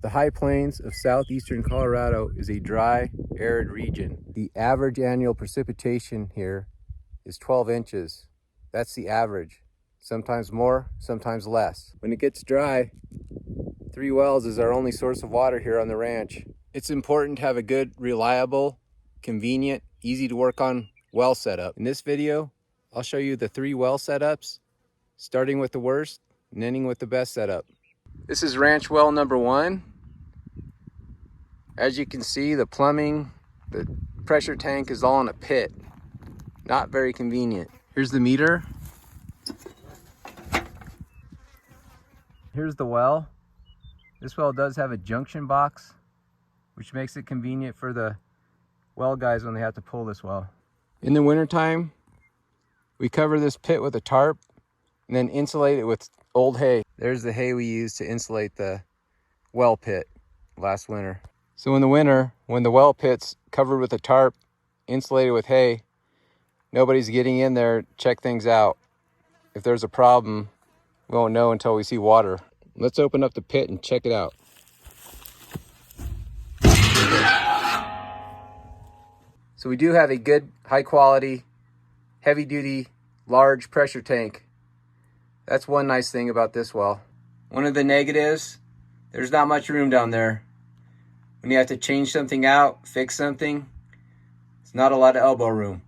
The high plains of southeastern Colorado is a dry, arid region. The average annual precipitation here is 12 inches. That's the average. Sometimes more, sometimes less. When it gets dry, 3 wells is our only source of water here on the ranch. It's important to have a good, reliable, convenient, easy to work on well setup. In this video, I'll show you the 3 well setups, starting with the worst and ending with the best setup. This is ranch well number 1. As you can see, the plumbing, the pressure tank is all in a pit. Not very convenient. Here's the meter. Here's the well. This well does have a junction box, which makes it convenient for the well guys when they have to pull this well. In the wintertime, we cover this pit with a tarp and then insulate it with old hay. There's the hay we used to insulate the well pit last winter. So in the winter, when the well pit's covered with a tarp, insulated with hay, nobody's getting in there to check things out. If there's a problem, we won't know until we see water. Let's open up the pit and check it out. So we do have a good, high quality, heavy duty, large pressure tank. That's one nice thing about this well. One of the negatives, there's not much room down there. When you have to change something out, fix something, it's not a lot of elbow room.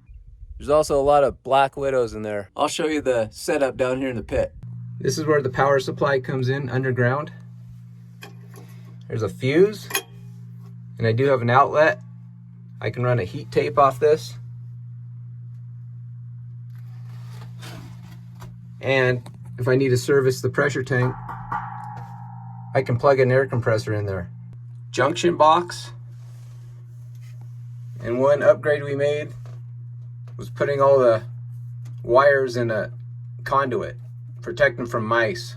There's also a lot of black widows in there. I'll show you the setup down here in the pit. This is where the power supply comes in underground. There's a fuse, and I do have an outlet. I can run a heat tape off this. And if I need to service the pressure tank, I can plug an air compressor in there. Junction box. And one upgrade we made was putting all the wires in a conduit, protect them from mice.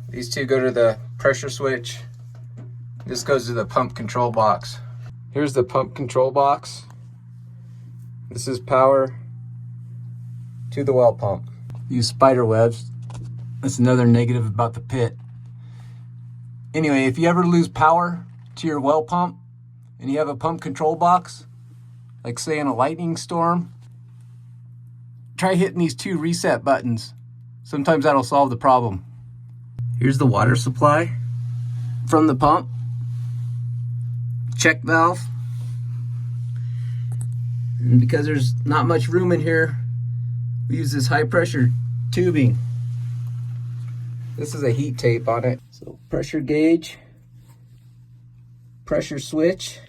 These two go to the pressure switch. This goes to the pump control box. Here's the pump control box. This is power to the well pump. Use spider webs. That's another negative about the pit. Anyway, if you ever lose power to your well pump and you have a pump control box, like say in a lightning storm, try hitting these 2 reset buttons. Sometimes that'll solve the problem. Here's the water supply from the pump. Check valve. And because there's not much room in here, we use this high pressure tubing. This is a heat tape on it. So pressure gauge, pressure switch,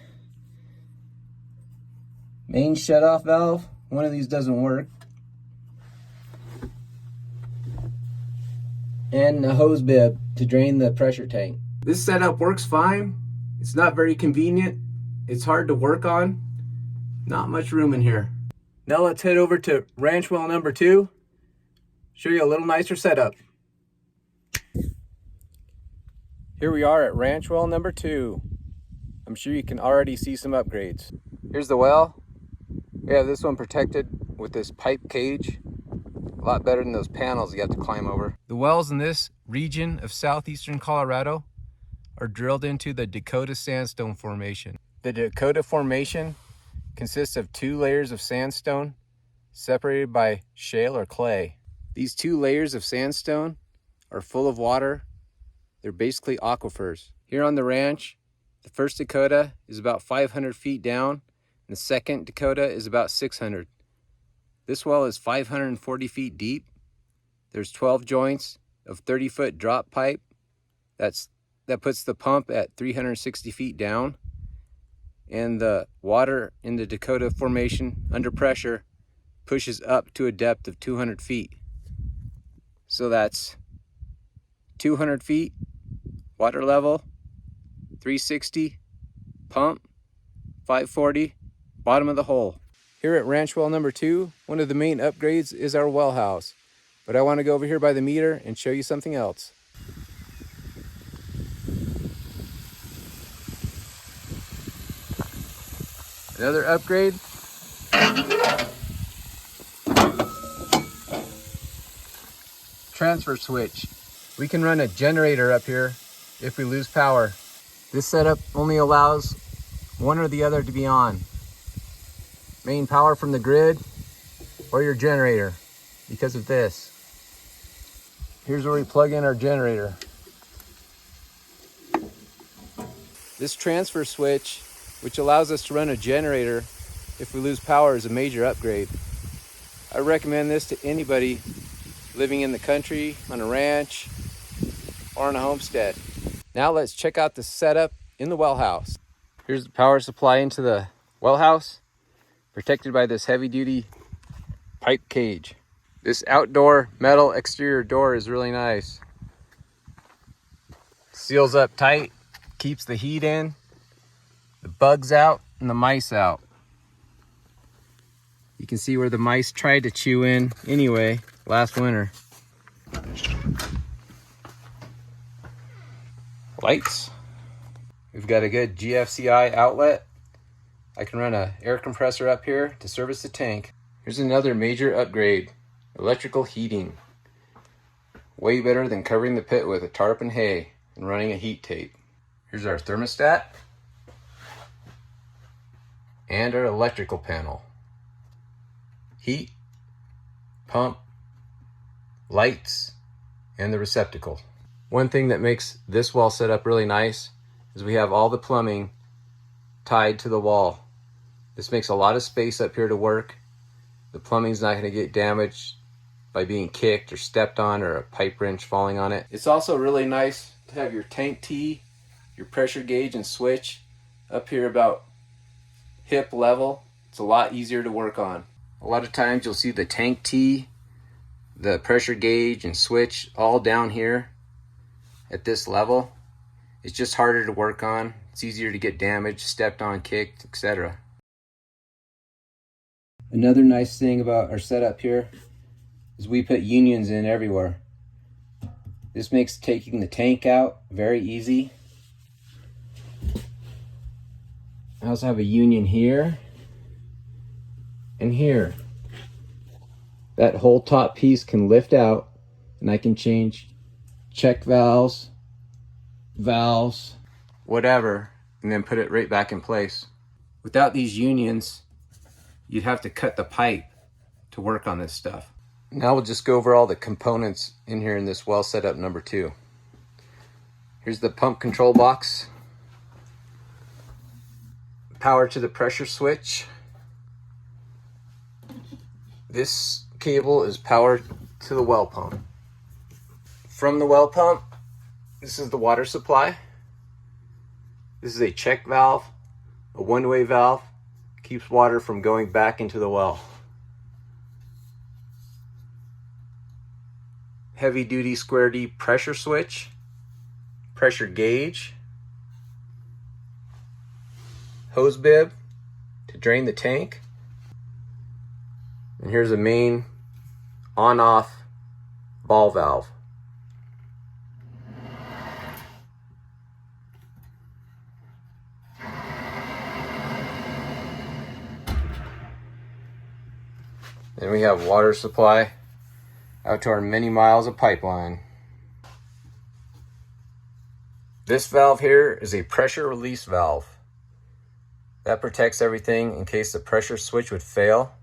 main shutoff valve. One of these doesn't work. And a hose bib to drain the pressure tank. This setup works fine. It's not very convenient. It's hard to work on. Not much room in here. Now let's head over to ranch well number 2. Show you a little nicer setup. Here we are at ranch well number 2. I'm sure you can already see some upgrades. Here's the well. We have this one protected with this pipe cage. A lot better than those panels you have to climb over. The wells in this region of southeastern Colorado are drilled into the Dakota Sandstone Formation. The Dakota Formation consists of 2 layers of sandstone separated by shale or clay. These 2 layers of sandstone are full of water. They're basically aquifers. Here on the ranch, the first Dakota is about 500 feet down, and the second Dakota is about 600. This well is 540 feet deep. There's 12 joints of 30-foot drop pipe. That puts the pump at 360 feet down. And the water in the Dakota Formation under pressure pushes up to a depth of 200 feet. So that's 200 feet water level, 360 pump, 540 bottom of the hole. Here at ranch well number 2, one of the main upgrades is our well house. But I want to go over here by the meter and show you something else. Another upgrade. Transfer switch. We can run a generator up here if we lose power. This setup only allows one or the other to be on. Main power from the grid or your generator because of this. Here's where we plug in our generator. This transfer switch, which allows us to run a generator if we lose power, is a major upgrade. I recommend this to anybody living in the country, on a ranch, or on a homestead. Now let's check out the setup in the well house. Here's the power supply into the well house, protected by this heavy-duty pipe cage. This outdoor metal exterior door is really nice. Seals up tight, keeps the heat in, the bugs out, and the mice out. You can see where the mice tried to chew in anyway last winter. Lights. We've got a good GFCI outlet. I can run an air compressor up here to service the tank. Here's another major upgrade. Electrical heating. Way better than covering the pit with a tarp and hay and running a heat tape. Here's our thermostat and our electrical panel. Heat, pump, lights, and the receptacle. One thing that makes this wall setup really nice is we have all the plumbing tied to the wall. This makes a lot of space up here to work. The plumbing's not going to get damaged by being kicked or stepped on or a pipe wrench falling on it. It's also really nice to have your tank T, your pressure gauge and switch up here about hip level. It's a lot easier to work on. A lot of times you'll see the tank T, the pressure gauge and switch all down here at this level. It's just harder to work on. It's easier to get damaged, stepped on, kicked, etc. Another nice thing about our setup here is we put unions in everywhere. This makes taking the tank out very easy. I also have a union here and here. That whole top piece can lift out and I can change check valves, whatever, and then put it right back in place. Without these unions, you'd have to cut the pipe to work on this stuff. Now we'll just go over all the components in here in this well setup number 2. Here's the pump control box. Power to the pressure switch. This cable is power to the well pump. From the well pump, this is the water supply. This is a check valve, a one-way valve, keeps water from going back into the well. Heavy-duty square D pressure switch, pressure gauge, hose bib to drain the tank, and here's a main on-off ball valve. Then we have water supply out to our many miles of pipeline. This valve here is a pressure release valve. That protects everything in case the pressure switch would fail.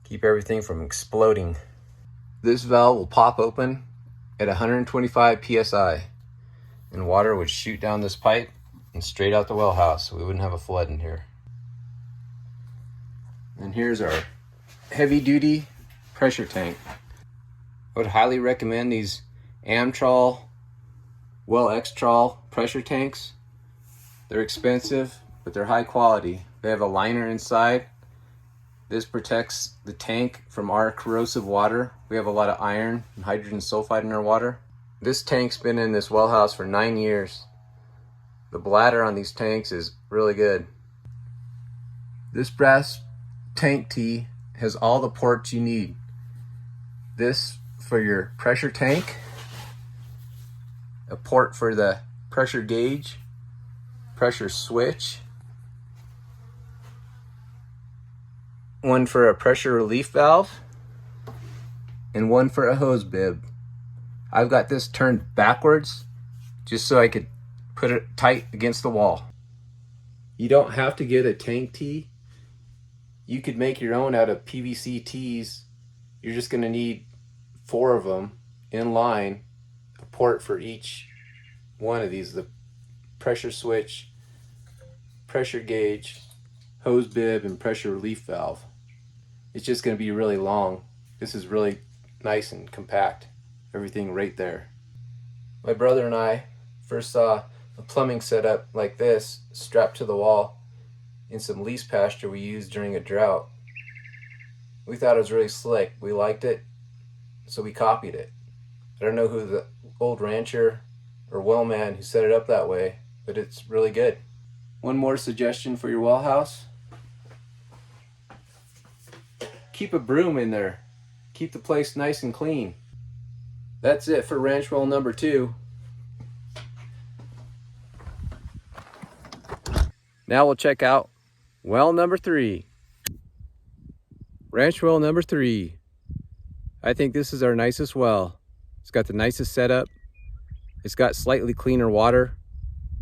Keep everything from exploding. This valve will pop open at 125 psi and water would shoot down this pipe and straight out the well house, so we wouldn't have a flood in here. And here's our heavy-duty pressure tank. I would highly recommend these Amtrol, Well Xtrol pressure tanks. They're expensive, but they're high quality. They have a liner inside. This protects the tank from our corrosive water. We have a lot of iron and hydrogen sulfide in our water. This tank's been in this well house for 9 years. The bladder on these tanks is really good. This brass tank T has all the ports you need. This for your pressure tank, a port for the pressure gauge, pressure switch, one for a pressure relief valve, and one for a hose bib. I've got this turned backwards just so I could put it tight against the wall. You don't have to get a tank tee. You could make your own out of PVC tees. You're just going to need 4 of them in line, a port for each one of these, the pressure switch, pressure gauge, hose bib, and pressure relief valve. It's just going to be really long. This is really nice and compact. Everything right there. My brother and I first saw a plumbing setup like this strapped to the wall in some lease pasture we used during a drought. We thought it was really slick. We liked it, so we copied it. I don't know who the old rancher or well man who set it up that way, but it's really good. One more suggestion for your well house. Keep a broom in there. Keep the place nice and clean. That's it for ranch well number 2. Now we'll check out well number 3. Ranch well number 3. I think this is our nicest well. It's got the nicest setup. It's got slightly cleaner water,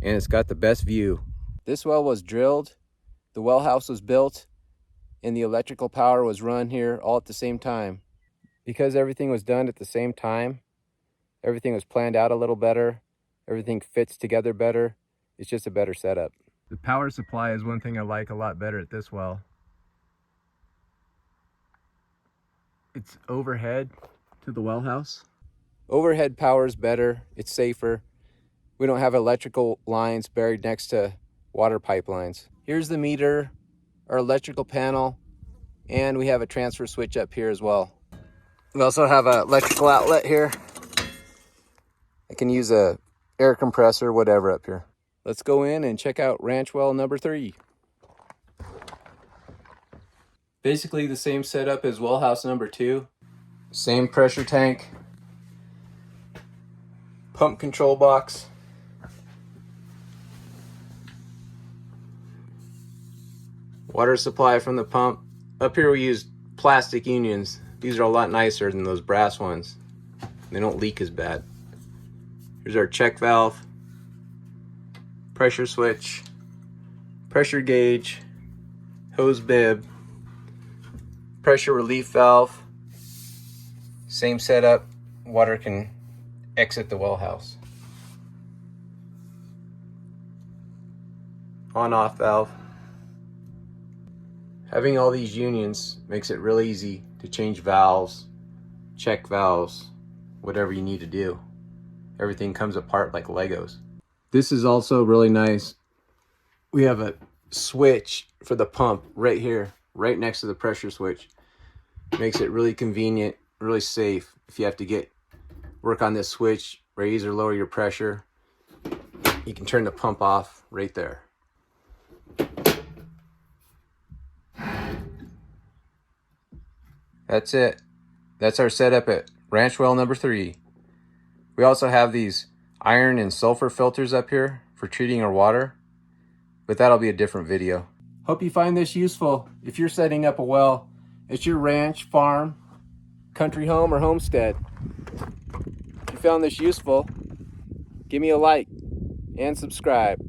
and it's got the best view. This well was drilled, the well house was built, and the electrical power was run here all at the same time. Because everything was done at the same time, everything was planned out a little better, everything fits together better. It's just a better setup. The power supply is one thing I like a lot better at this well. It's overhead to the well house. Overhead power is better, it's safer. We don't have electrical lines buried next to water pipelines. Here's the meter, our electrical panel, and we have a transfer switch up here as well. We also have an electrical outlet here. I can use a air compressor, whatever up here. Let's go in and check out ranch well number 3. Basically the same setup as well house number 2. Same pressure tank, pump control box, water supply from the pump. Up here we use plastic unions. These are a lot nicer than those brass ones. They don't leak as bad. Here's our check valve, pressure switch, pressure gauge, hose bib, pressure relief valve. Same setup, water can exit the well house. On-off valve. Having all these unions makes it real easy to change valves, check valves, whatever you need to do. Everything comes apart like Legos. This is also really nice. We have a switch for the pump right here, right next to the pressure switch. Makes it really convenient, really safe. If you have to work on this switch, raise or lower your pressure, you can turn the pump off right there. That's it. That's our setup at ranch well number 3. We also have these iron and sulfur filters up here for treating our water, but that'll be a different video. Hope you find this useful if you're setting up a well at your ranch, farm, country home, or homestead. If you found this useful, give me a like and subscribe.